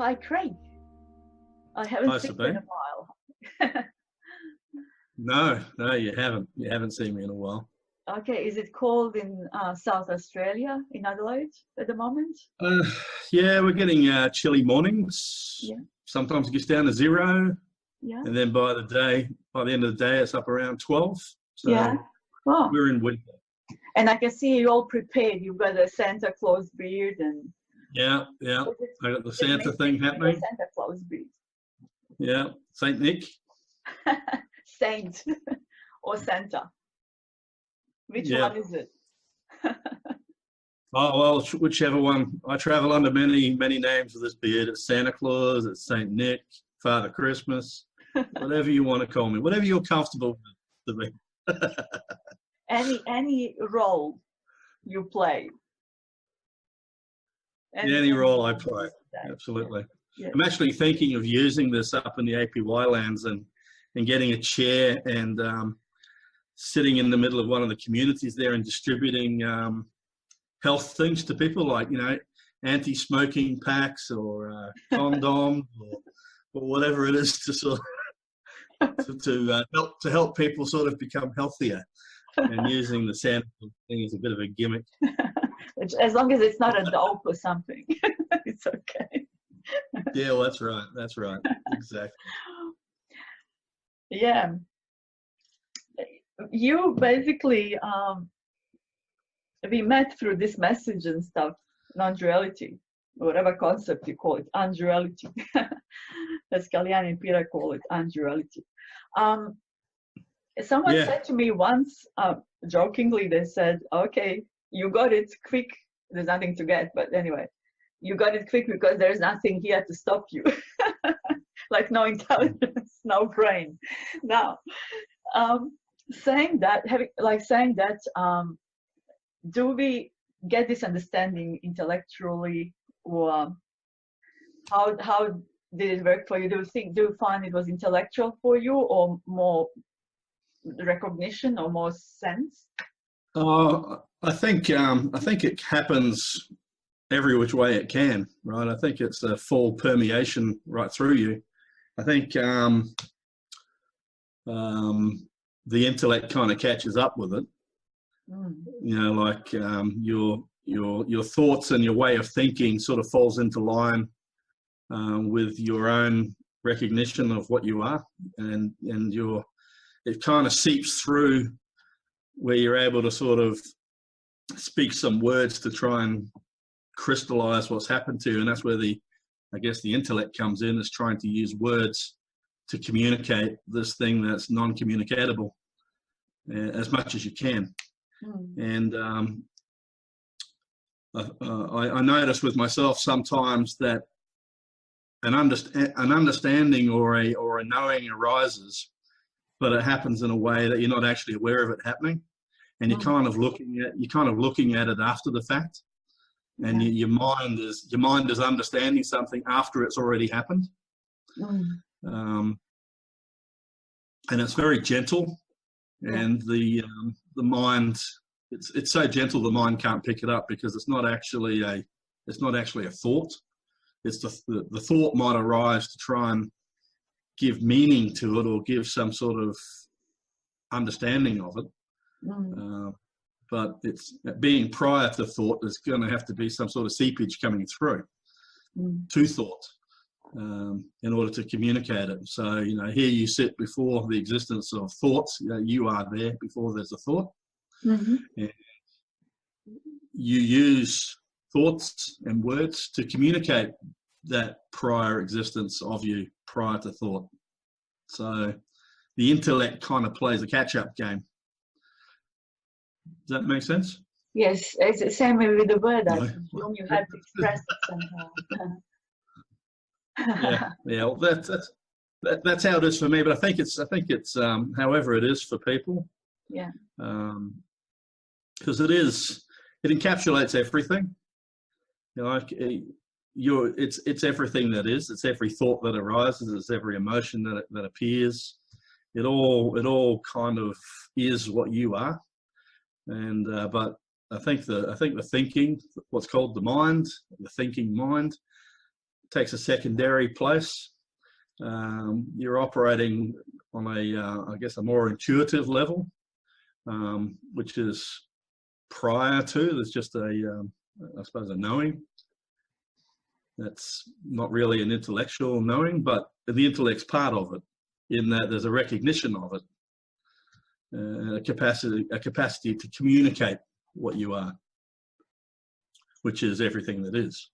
Hi, Craig. I haven't Hi, seen you in Sabine. a while. No, you haven't. You haven't seen me in a while. Okay, is it cold in South Australia, in Adelaide at the moment? Uh, yeah, we're getting chilly mornings. Yeah, Sometimes it gets down to 0, yeah, and then by the end of the day, it's up around 12. yeah. So Oh, we're in winter. and I can see you all prepared. You've got a Santa Claus beard and Yeah, yeah. what is I got the the Santa missing thing with the happening. Santa Claus beard? Yeah, Saint Nick. Saint or Santa? Which Yeah. one is it? Oh well, whichever one. I travel under many names with this beard. It's Santa Claus. It's Saint Nick. Father Christmas. Whatever you want to call me. Whatever you're comfortable with. To me. Any role you play? Any role I Role play, is that? absolutely. Yeah. I'm actually thinking of using this up in the APY lands and getting a chair and sitting in the middle of one of the communities there and distributing health things to people, like, anti-smoking packs or condoms or whatever it is to sort of, to help people sort of become healthier, and using the Santa thing as a bit of a gimmick. As long as it's not a dope or something, it's okay. Yeah, well, that's right. That's right. Exactly. Yeah. You basically, we met through this message and stuff, non-duality, whatever concept you call it, unduality. As Kalyan and Pira call it, unduality. Someone Yeah. said to me once, jokingly, they said, okay, you got it quick. There's nothing to get, but anyway, you got it quick because there's nothing here to stop you. Like no intelligence, no brain. Now, saying that, do we get this understanding intellectually, or how did it work for you? Do you find it was intellectual for you, or more recognition, or more sense? I think it happens every which way it can, right? I think it's a full permeation right through you. I think the intellect kind of catches up with it. Like your thoughts and your way of thinking sort of falls into line with your own recognition of what you are, and it kind of seeps through, where you're able to sort of speak some words to try and crystallize what's happened to you. And that's where the intellect comes in, is trying to use words to communicate this thing that's non-communicatable as much as you can. And I notice with myself sometimes that an understanding or a knowing arises, but it happens in a way that you're not actually aware of it happening, and you're kind of looking at it after the fact, and your mind is understanding something after it's already happened, and it's very gentle, and the mind, it's so gentle the mind can't pick it up, because it's not actually a thought. It's the thought might arise to try and give meaning to it, or give some sort of understanding of it. But it's being prior to thought, there's going to have to be some sort of seepage coming through to thought in order to communicate it. So, here you sit before the existence of thoughts. You are there before there's a thought. And you use thoughts and words to communicate that prior existence of you prior to thought. So the intellect kind of plays a catch-up game. Does that make sense? Yes, it's the same way with the word. I presume you have to express it somehow. Yeah. Well, that's how it is for me. But I think it's however it is for people. Yeah. Because it encapsulates everything. It's everything that is. It's every thought that arises. It's every emotion that appears. It all kind of is what you are. And but I think the thinking, what's called the mind, the thinking mind, takes a secondary place. You're operating on I guess, a more intuitive level, which is prior to. There's just I suppose, a knowing. That's not really an intellectual knowing, but the intellect's part of it, in that there's a recognition of it, a capacity to communicate what you are, which is everything that is.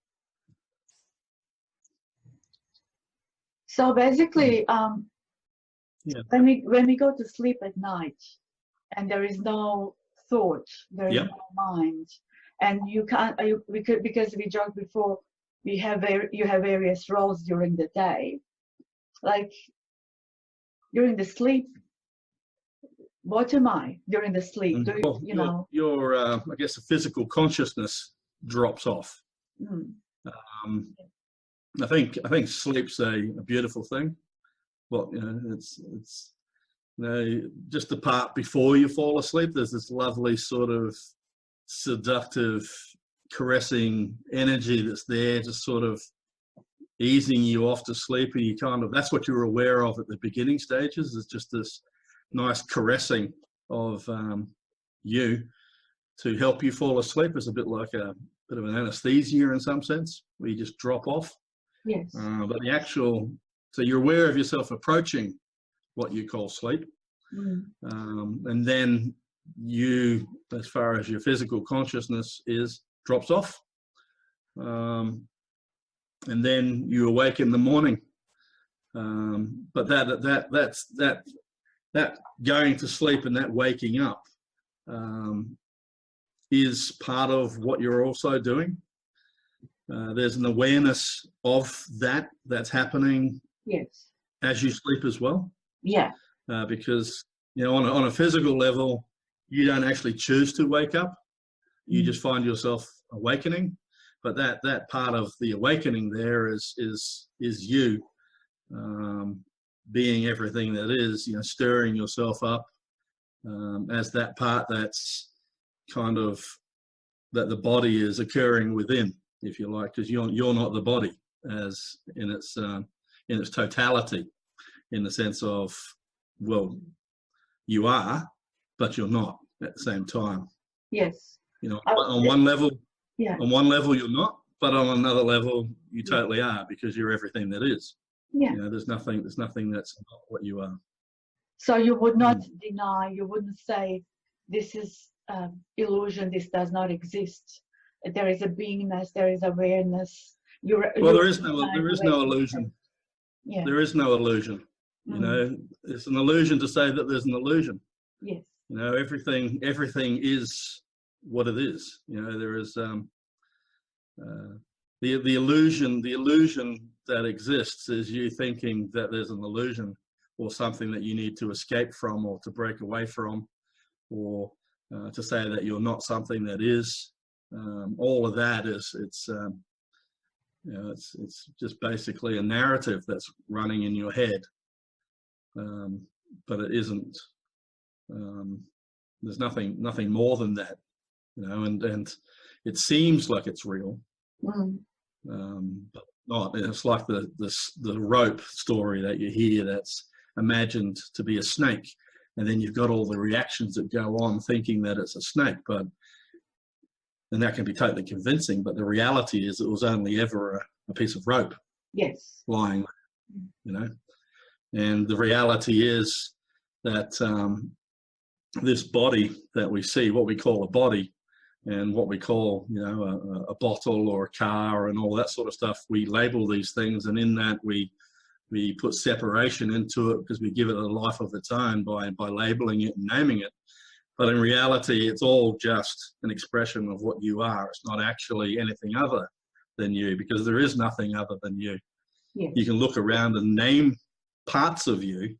So basically, when we go to sleep at night, and there is no thought, there is no mind, and you can't, because we joked before, you have various roles during the day, like during the sleep. What am I during the sleep? Do you know? Your I guess the physical consciousness drops off. I think sleep's a beautiful thing. Well, it's just the part before you fall asleep. There's this lovely sort of seductive, caressing energy that's there, just sort of easing you off to sleep, and you that's what you're aware of at the beginning stages. Is just this nice caressing of you to help you fall asleep. It's a bit like a bit of an anesthesia in some sense, where you just drop off. Yes. But so you're aware of yourself approaching what you call sleep. And then you, as far as your physical consciousness drops off. And then you awake in the morning. But that going to sleep and that waking up is part of what you're also doing. There's an awareness of that's happening as you sleep as well. Yeah. Because on a physical level, you don't actually choose to wake up. You just find yourself awakening. But that part of the awakening there is you being everything that is, stirring yourself up as that part that's kind of that the body is occurring within, if you like, because you're not the body as in its totality, in the sense of, well, you are, but you're not at the same time. Yes. On one level, you're not, but on another level, you totally are, because you're everything that is. Yeah. There's nothing that's not what you are. So you would not deny, you wouldn't say this is illusion, this does not exist. There is a beingness, there is awareness. There is no illusion. Yeah. There is no illusion. It's an illusion to say that there's an illusion. Yes. Everything is what it is. There is the illusion that exists is you thinking that there's an illusion or something that you need to escape from or to break away from, or to say that you're not something that is. All of that it's just basically a narrative that's running in your head, but it isn't. There's nothing more than that, and it seems like it's real, but not. It's like the rope story that you hear that's imagined to be a snake, and then you've got all the reactions that go on thinking that it's a snake, and that can be totally convincing, but the reality is it was only ever a piece of rope lying there, and the reality is that this body that we see, what we call a body, and what we call, a bottle or a car and all that sort of stuff, we label these things, and in that we put separation into it because we give it a life of its own by labeling it and naming it. But in reality, it's all just an expression of what you are. It's not actually anything other than you, because there is nothing other than you. Yes. You can look around and name parts of you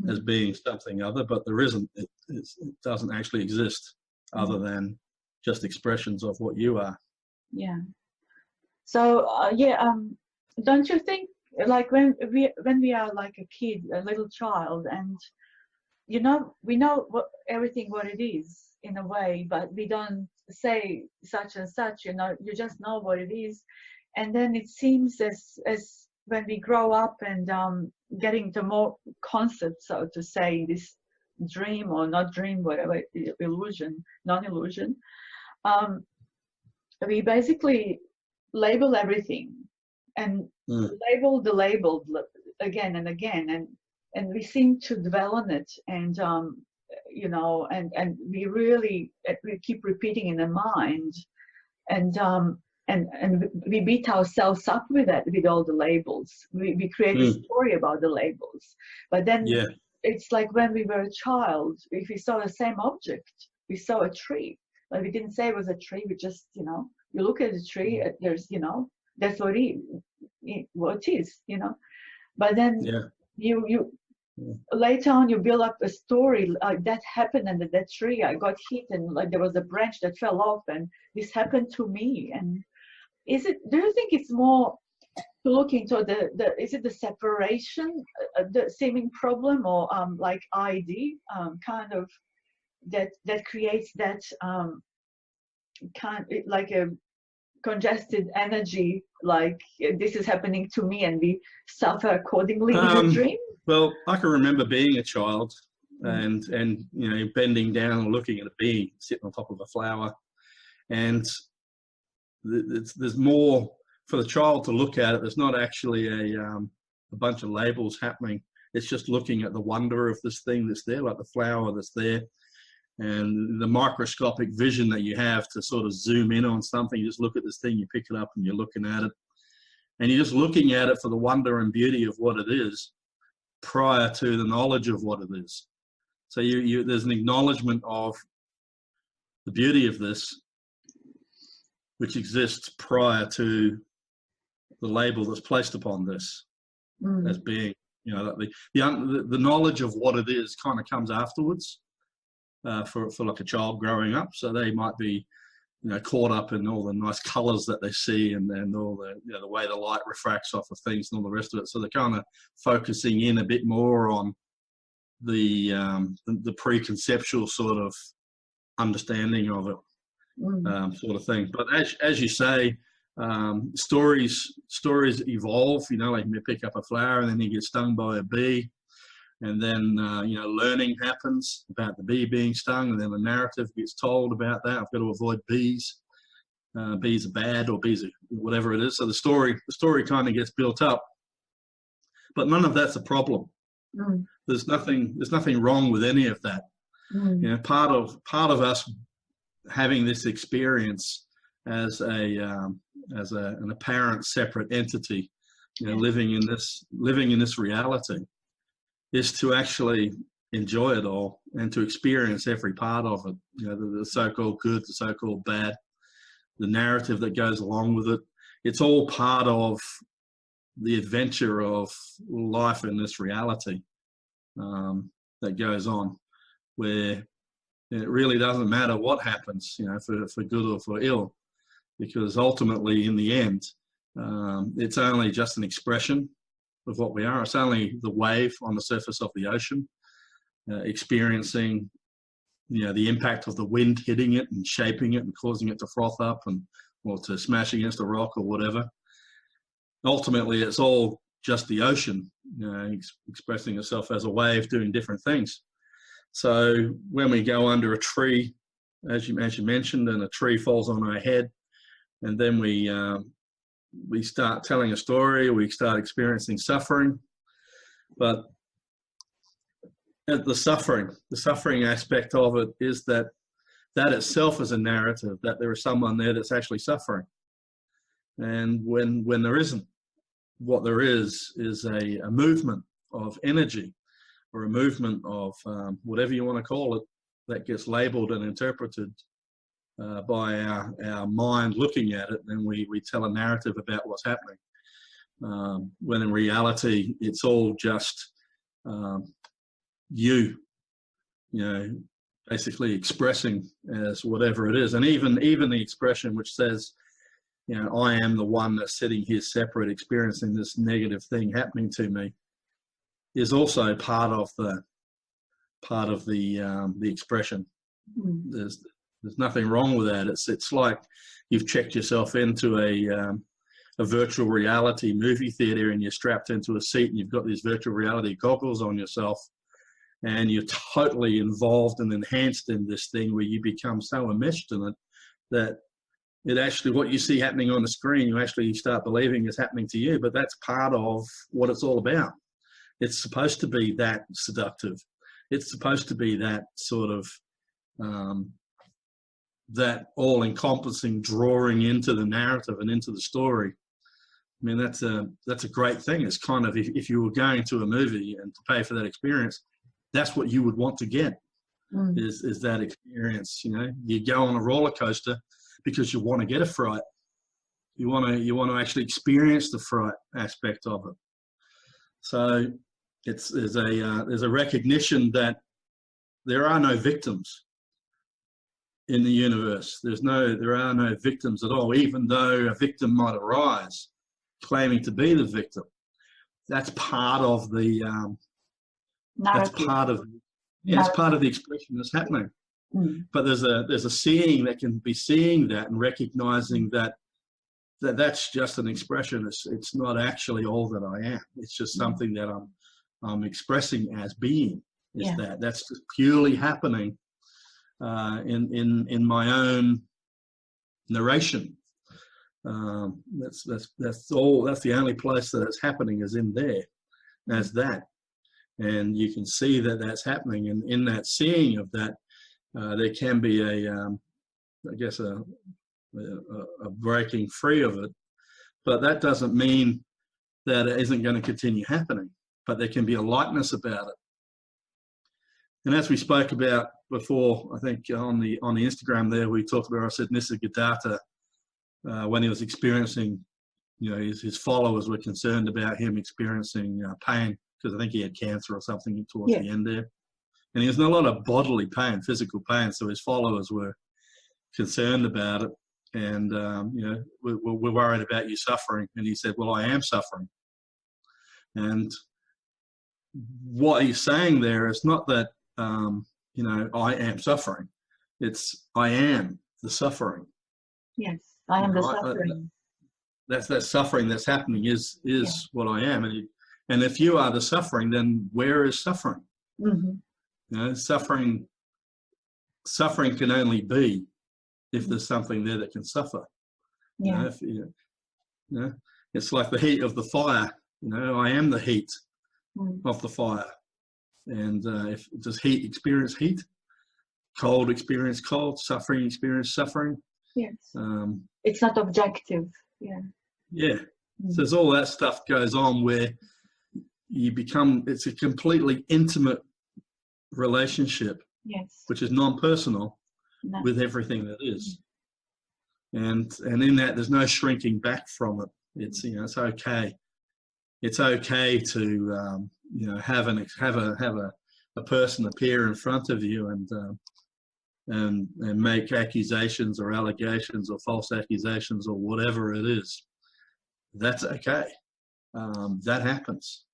as being something other, but there isn't. It doesn't actually exist other than just expressions of what you are. Yeah. So don't you think, like when we are like a kid, a little child, and we know everything what it is in a way, but we don't say such and such, you just know what it is. And then it seems as when we grow up and getting to more concepts, so to say, this dream or not dream, whatever, illusion, non-illusion, we basically label everything and label the labeled again and again, and we seem to dwell on it, and you know, and we really we keep repeating in the mind, and we beat ourselves up with that, with all the labels. We create a story about the labels, but then it's like when we were a child, if we saw the same object, we saw a tree, but we didn't say it was a tree. We just, you know, you look at the tree, there's, you know, that's what it is, you know. But then you later on you build up a story like that happened under that tree. I got hit and like there was a branch that fell off and this happened to me. And is it? Do you think it's more to look into the is it the separation, the seeming problem, or like ID kind of that creates that kind like a congested energy, like this is happening to me, and we suffer accordingly in the dream? Well, I can remember being a child and you know, bending down and looking at a bee sitting on top of a flower, and there's more for the child to look at it. There's not actually a bunch of labels happening. It's just looking at the wonder of this thing that's there, like the flower that's there, and the microscopic vision that you have to sort of zoom in on something. You just look at this thing, you pick it up and you're looking at it, and you're just looking at it for the wonder and beauty of what it is prior to the knowledge of what it is. So there's an acknowledgement of the beauty of this, which exists prior to the label that's placed upon this as being, you know, the knowledge of what it is kind of comes afterwards for like a child growing up. So they might be, you know, caught up in all the nice colours that they see and all the, you know, the way the light refracts off of things and all the rest of it. So they're kind of focusing in a bit more on the preconceptual sort of understanding of it, sort of thing. But as you say, stories evolve. You know, like you pick up a flower and then you get stung by a bee. And then, you know, learning happens about the bee being stung, and then a narrative gets told about that. I've got to avoid bees. Bees are bad, or bees are whatever it is. So the story kind of gets built up. But none of that's a problem. There's nothing wrong with any of that. You know, part of us having this experience as an apparent separate entity, you know, living in this reality, is to actually enjoy it all and to experience every part of it. You know, the so-called good, the so-called bad, the narrative that goes along with it. It's all part of the adventure of life in this reality that goes on, where it really doesn't matter what happens, you know, for good or for ill, because ultimately in the end, it's only just an expression of what we are. It's only the wave on the surface of the ocean, experiencing, you know, the impact of the wind hitting it and shaping it and causing it to froth up or to smash against a rock or whatever. Ultimately, it's all just the ocean, you know, expressing itself as a wave doing different things. So when we go under a tree, as you mentioned, and a tree falls on our head, and then we start telling a story, we start experiencing suffering. But the suffering aspect of it is that itself is a narrative, that there is someone there that's actually suffering. And when there isn't, what there is a movement of energy, or a movement of whatever you want to call it, that gets labeled and interpreted by our mind looking at it, and we tell a narrative about what's happening. When in reality, it's all just you know, basically expressing as whatever it is. And even the expression which says, you know, I am the one that's sitting here separate, experiencing this negative thing happening to me, is also part of the expression. There's nothing wrong with that. It's like you've checked yourself into a a virtual reality movie theater and you're strapped into a seat and you've got these virtual reality goggles on yourself and you're totally involved and enhanced in this thing where you become so enmeshed in it that it actually, what you see happening on the screen, you actually start believing is happening to you, but that's part of what it's all about. It's supposed to be that seductive. It's supposed to be that sort of, that all-encompassing drawing into the narrative and into the story. I mean, that's a great thing. It's kind of, if you were going to a movie and to pay for that experience, that's what you would want to get, is that experience. You know, you go on a roller coaster because you want to get a fright. You want to actually experience the fright aspect of it. So there's a recognition that there are no victims in the universe. There are no victims at all, even though a victim might arise claiming to be the victim. That's part of the that's part of it's part of the expression that's happening. But there's a seeing that can be seeing that and recognizing that's just an expression. It's not actually all that I am. It's just something that I'm expressing as being. That's just purely happening in my own narration. That's the only place that it's happening is in there as that, and you can see that that's happening, and in that seeing of that there can be a breaking free of it, but that doesn't mean that it isn't going to continue happening, but there can be a lightness about it. And as we spoke about before, I think on the Instagram there, we talked about, I said Nisargadatta, when he was experiencing, you know, his followers were concerned about him experiencing pain, because I think he had cancer or something towards the end there. And he was in a lot of bodily pain, physical pain, so his followers were concerned about it. And, you know, we're worried about you suffering. And he said, well, I am suffering. And what he's saying there is not that, you know, I am suffering. It's I am the suffering. Yes, I am the suffering. That's that suffering that's happening is what I am. And if you are the suffering, then where is suffering? You know, suffering can only be if there's something there that can suffer. You know, it's like the heat of the fire. You know, I am the heat of the fire. And if does heat experience heat, cold experience cold, suffering experience suffering. Yes. It's not objective. So there's all that stuff goes on where you become, it's a completely intimate relationship, which is non-personal with everything that is. And in that, there's no shrinking back from it. It's, you know, it's okay. It's okay to you know, have a person appear in front of you and make accusations or allegations or false accusations or whatever it is. That's okay. That happens.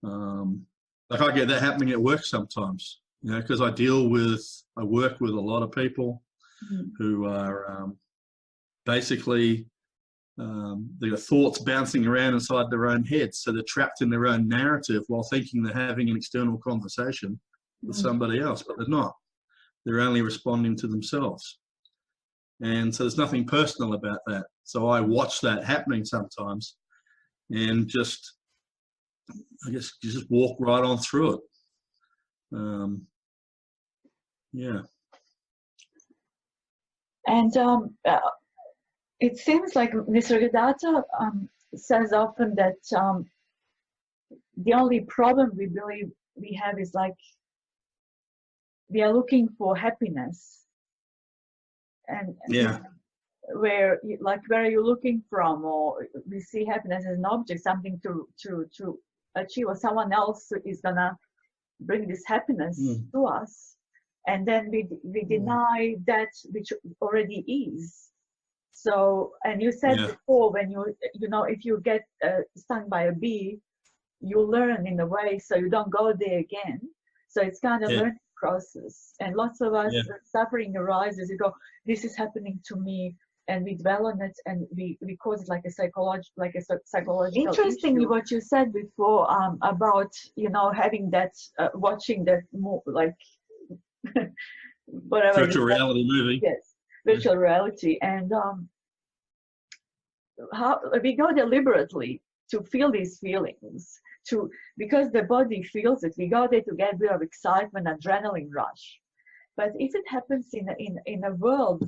Like I get that happening at work sometimes, you know, because I work with a lot of people who are basically their thoughts bouncing around inside their own heads, so they're trapped in their own narrative while thinking they're having an external conversation with somebody else, but they're not. They're only responding to themselves. And so there's nothing personal about that. So I watch that happening sometimes and just, I guess, you just walk right on through it. And it seems like Nisargadatta says often that the only problem we believe we have is like we are looking for happiness, and where are you looking from? Or we see happiness as an object, something to achieve, or someone else is gonna bring this happiness to us, and then we deny that which already is. So, and you said before, when you know, if you get stung by a bee, you learn in a way, so you don't go there again. So it's kind of learning process. And lots of us, suffering arises. You go, this is happening to me. and we dwell on it, and we cause it like a psychological Interestingly, issue. what you said before About having that watching that like whatever Virtual reality movie. yes, virtual reality, and how we go deliberately to feel these feelings, because the body feels it. We go there to get rid of excitement, adrenaline rush. But if it happens in a world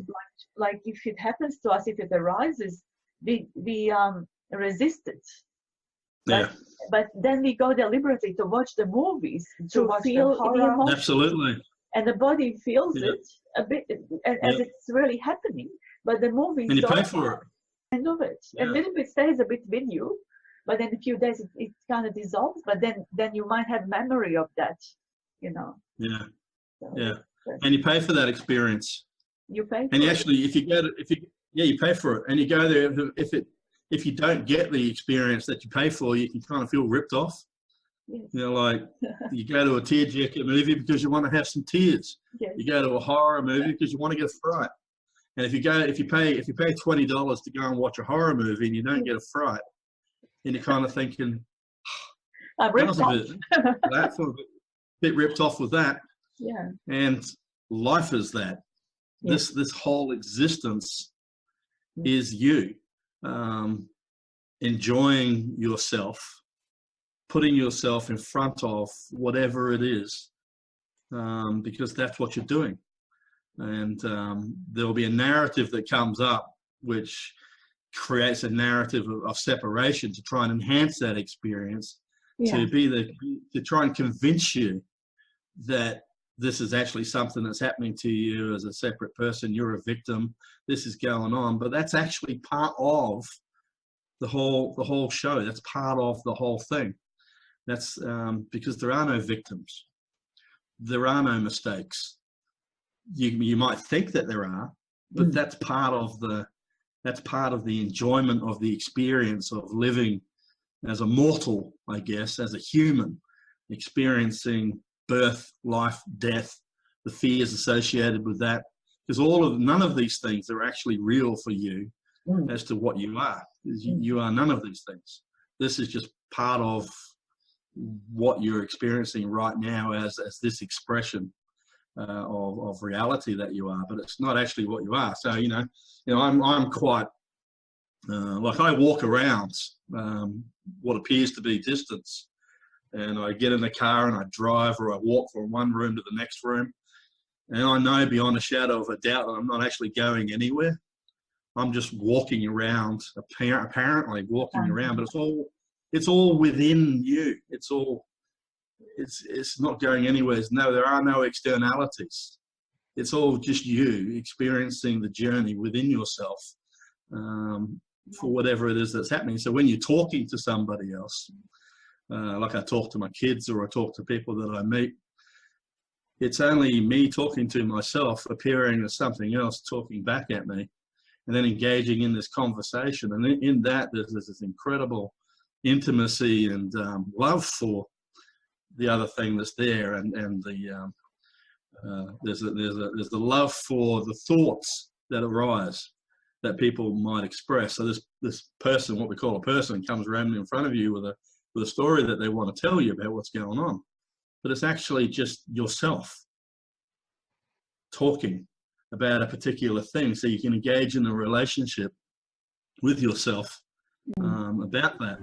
like if it happens to us, if it arises, we resist it. Yeah, but then we go deliberately to watch the movies, to watch feel the horror. the emotions. absolutely. And the body feels Yeah. it a bit as it's really happening. But the movie And you pay for it. End of it. Yeah. A little bit stays a bit with you, but in a few days it kind of dissolves. But then you might have memory of that, Yeah, So yeah. And you pay for that experience. You pay. And for actually, if you you pay for it, and you go there. If you don't get the experience that you pay for, you can kind of feel ripped off. Yes. Like you go to a tearjerker movie because you want to have some tears. Yes. You go to a horror movie because you want to get a fright. And if you pay $20 to go and watch a horror movie and you don't get a fright, then you're kind of thinking, I'm that ripped was a off. bit ripped off with that. Yeah. And life is that. Yes. This whole existence is you enjoying yourself, putting yourself in front of whatever it is, because that's what you're doing. And there will be a narrative that comes up which creates a narrative of separation to try and enhance that experience, to try and convince you that this is actually something that's happening to you as a separate person. You're a victim. This is going on, but that's actually part of the whole show. That's part of the whole thing. That's because there are no victims. There are no mistakes. You might think that there are, but that's part of the enjoyment of the experience of living as a mortal, I guess, as a human, experiencing birth, life, death, the fears associated with that. Because none of these things are actually real for you as to what you are. You are none of these things. This is just part of what you're experiencing right now as this expression of reality that you are, but it's not actually what you are. So I'm quite like I walk around what appears to be distance, and I get in the car and I drive, or I walk from one room to the next room, and I know beyond a shadow of a doubt that I'm not actually going anywhere. I'm just walking around, apparently walking around, but it's all within you. It's not going anywhere. No, there are no externalities. It's all just you experiencing the journey within yourself for whatever it is that's happening. So when you're talking to somebody else, like I talk to my kids or I talk to people that I meet, it's only me talking to myself appearing as something else talking back at me, and then engaging in this conversation. And in that, there's this incredible intimacy and love for the other thing that's there, and there's the love for the thoughts that arise that people might express. So this person, what we call a person, comes around in front of you with a story that they want to tell you about what's going on, but it's actually just yourself talking about a particular thing, so you can engage in a relationship with yourself about that.